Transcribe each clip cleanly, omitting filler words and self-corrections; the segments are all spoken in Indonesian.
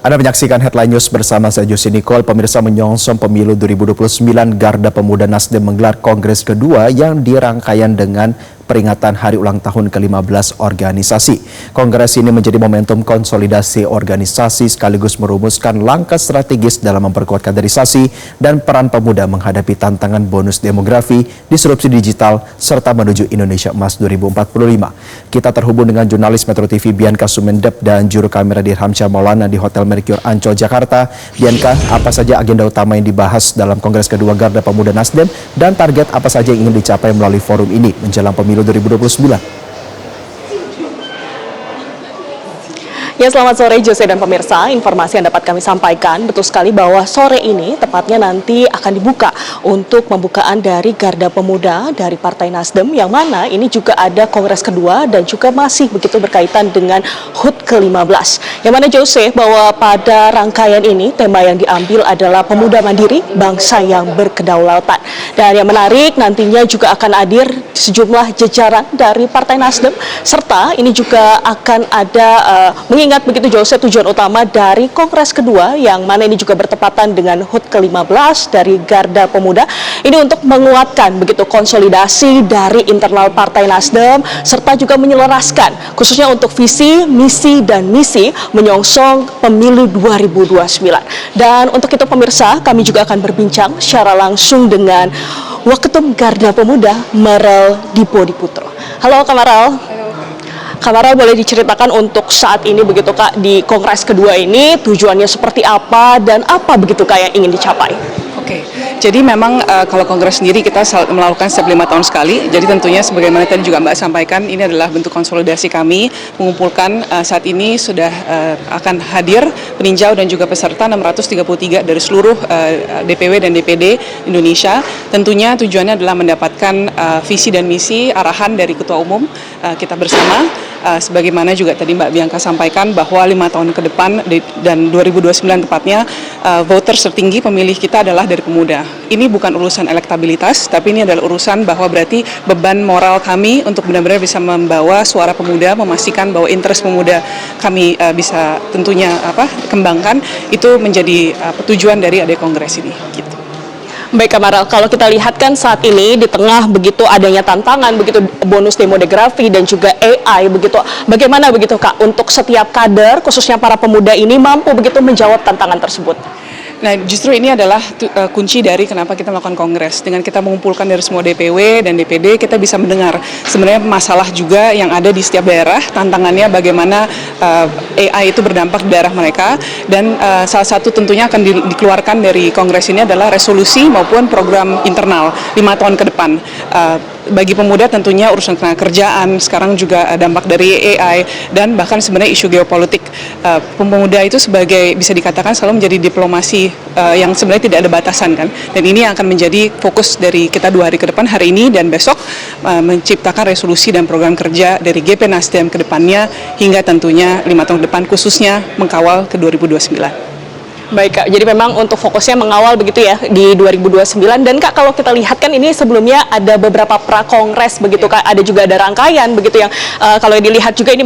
Anda menyaksikan Headline News bersama saya Josie Nicole. Pemirsa, menyongsong pemilu 2029, Garda Pemuda Nasdem menggelar kongres kedua yang dirangkaian dengan peringatan hari ulang tahun ke-15 organisasi. Kongres ini menjadi momentum konsolidasi organisasi sekaligus merumuskan langkah strategis dalam memperkuat kaderisasi dan peran pemuda menghadapi tantangan bonus demografi, disrupsi digital, serta menuju Indonesia Emas 2045. Kita terhubung dengan jurnalis Metro TV Bianca Sumendep dan juru kamera Dirhamsyah Maulana di Hotel Mercure Ancol, Jakarta. Bianca, apa saja agenda utama yang dibahas dalam Kongres kedua Garda Pemuda Nasdem dan target apa saja yang ingin dicapai melalui forum ini menjelang pemilu 2029? Ya, selamat sore Jose dan pemirsa. Informasi yang dapat kami sampaikan, betul sekali bahwa sore ini tepatnya nanti akan dibuka untuk pembukaan dari Garda Pemuda dari Partai Nasdem, yang mana ini juga ada kongres kedua dan juga masih begitu berkaitan dengan HUT ke-15. Yang mana Jose, bahwa pada rangkaian ini tema yang diambil adalah pemuda mandiri, bangsa yang berkedaulatan. Dan yang menarik, nantinya juga akan hadir sejumlah jajaran dari Partai Nasdem, serta ini juga akan ada mengingat begitu Jose, tujuan utama dari kongres kedua yang mana ini juga bertepatan dengan HUT ke-15 dari Garda Pemuda ini untuk menguatkan begitu konsolidasi dari internal Partai Nasdem, serta juga menyelaraskan khususnya untuk visi, misi dan misi menyongsong pemilu 2029. Dan untuk itu pemirsa, kami juga akan berbincang secara langsung dengan Waketum Garda Pemuda, Marel Dipodiputro. Halo Kak Marel. Kak Marel, boleh diceritakan untuk saat ini begitu Kak, di kongres kedua ini tujuannya seperti apa dan apa begitu Kak yang ingin dicapai? Oke, jadi memang kalau kongres sendiri kita melakukan setiap 5 tahun sekali. Jadi tentunya sebagaimana tadi juga Mbak sampaikan, ini adalah bentuk konsolidasi kami mengumpulkan saat ini sudah akan hadir peninjau dan juga peserta 633 dari seluruh DPW dan DPD Indonesia. Tentunya tujuannya adalah mendapatkan visi dan misi arahan dari Ketua Umum kita bersama. Sebagaimana juga tadi Mbak Bianca sampaikan bahwa 5 tahun ke depan dan 2029 tepatnya voters tertinggi pemilih kita adalah dari pemuda. Ini bukan urusan elektabilitas, tapi ini adalah urusan bahwa berarti beban moral kami untuk benar-benar bisa membawa suara pemuda, memastikan bahwa interest pemuda kami bisa tentunya kembangkan. Itu menjadi tujuan dari kongres ini. Gitu. Baik Kak Marel, kalau kita lihat kan saat ini di tengah begitu adanya tantangan begitu bonus demografi dan juga AI begitu, bagaimana begitu Kak untuk setiap kader khususnya para pemuda ini mampu begitu menjawab tantangan tersebut? Nah, justru ini adalah kunci dari kenapa kita melakukan kongres. Dengan kita mengumpulkan dari semua DPW dan DPD, kita bisa mendengar sebenarnya masalah juga yang ada di setiap daerah, tantangannya bagaimana AI itu berdampak di daerah mereka, dan salah satu tentunya akan dikeluarkan dari kongres ini adalah resolusi maupun program internal 5 tahun ke depan. Bagi pemuda tentunya urusan kerjaan, sekarang juga dampak dari AI, dan bahkan sebenarnya isu geopolitik. Pemuda itu sebagai bisa dikatakan selalu menjadi diplomasi yang sebenarnya tidak ada batasan kan, dan ini akan menjadi fokus dari kita 2 hari ke depan, hari ini dan besok, menciptakan resolusi dan program kerja dari GP Nasdem ke depannya hingga tentunya 5 tahun ke depan, khususnya mengkawal ke 2029. Baik Kak, jadi memang untuk fokusnya mengawal begitu ya di 2029. Dan Kak, kalau kita lihat kan ini sebelumnya ada beberapa prakongres begitu Kak, ada juga ada rangkaian begitu yang kalau dilihat juga ini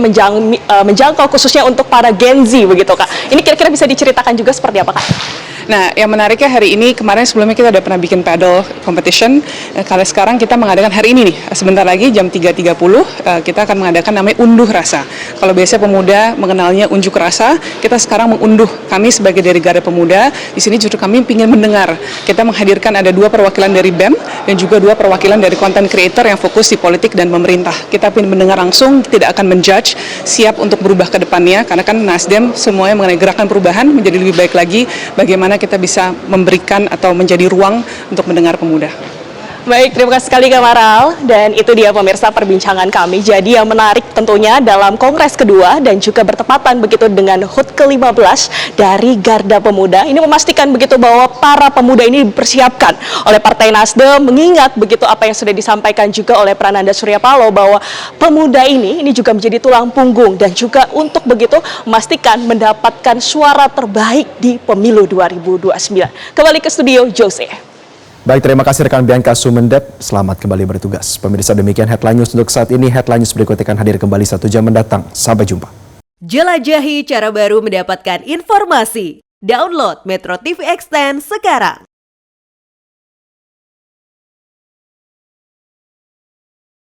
menjangkau khususnya untuk para Gen Z begitu Kak. Ini kira-kira bisa diceritakan juga seperti apa Kak? Nah, yang menariknya hari ini, kemarin sebelumnya kita udah pernah bikin paddle competition. Kalau sekarang kita mengadakan hari ini nih, sebentar lagi jam 3.30 kita akan mengadakan namanya unduh rasa. Kalau biasanya pemuda mengenalnya unjuk rasa, kita sekarang mengunduh. Kami sebagai dari Garda Pemuda, di sini justru kami ingin mendengar. Kita menghadirkan ada 2 perwakilan dari BEM dan juga 2 perwakilan dari content creator yang fokus di politik dan pemerintah. Kita ingin mendengar langsung, tidak akan menjudge, siap untuk berubah ke depannya, karena kan Nasdem semuanya mengenai gerakan perubahan menjadi lebih baik lagi, bagaimana kita bisa memberikan atau menjadi ruang untuk mendengar pemuda. Baik, terima kasih sekali Kak Marel. Dan itu dia pemirsa perbincangan kami. Jadi yang menarik tentunya dalam kongres kedua dan juga bertepatan begitu dengan HUT ke-15 dari Garda Pemuda. Ini memastikan begitu bahwa para pemuda ini dipersiapkan oleh Partai Nasdem, mengingat begitu apa yang sudah disampaikan juga oleh Prananda Surya Paloh bahwa pemuda ini juga menjadi tulang punggung dan juga untuk begitu memastikan mendapatkan suara terbaik di pemilu 2029. Kembali ke studio, Jose. Baik, terima kasih rekan Bianca Sumendep. Selamat kembali bertugas. Pemirsa, demikian Headline News untuk saat ini. Headline News berikutnya akan hadir kembali 1 jam mendatang. Sampai jumpa. Jelajahi cara baru mendapatkan informasi. Download Metro TV Extend sekarang.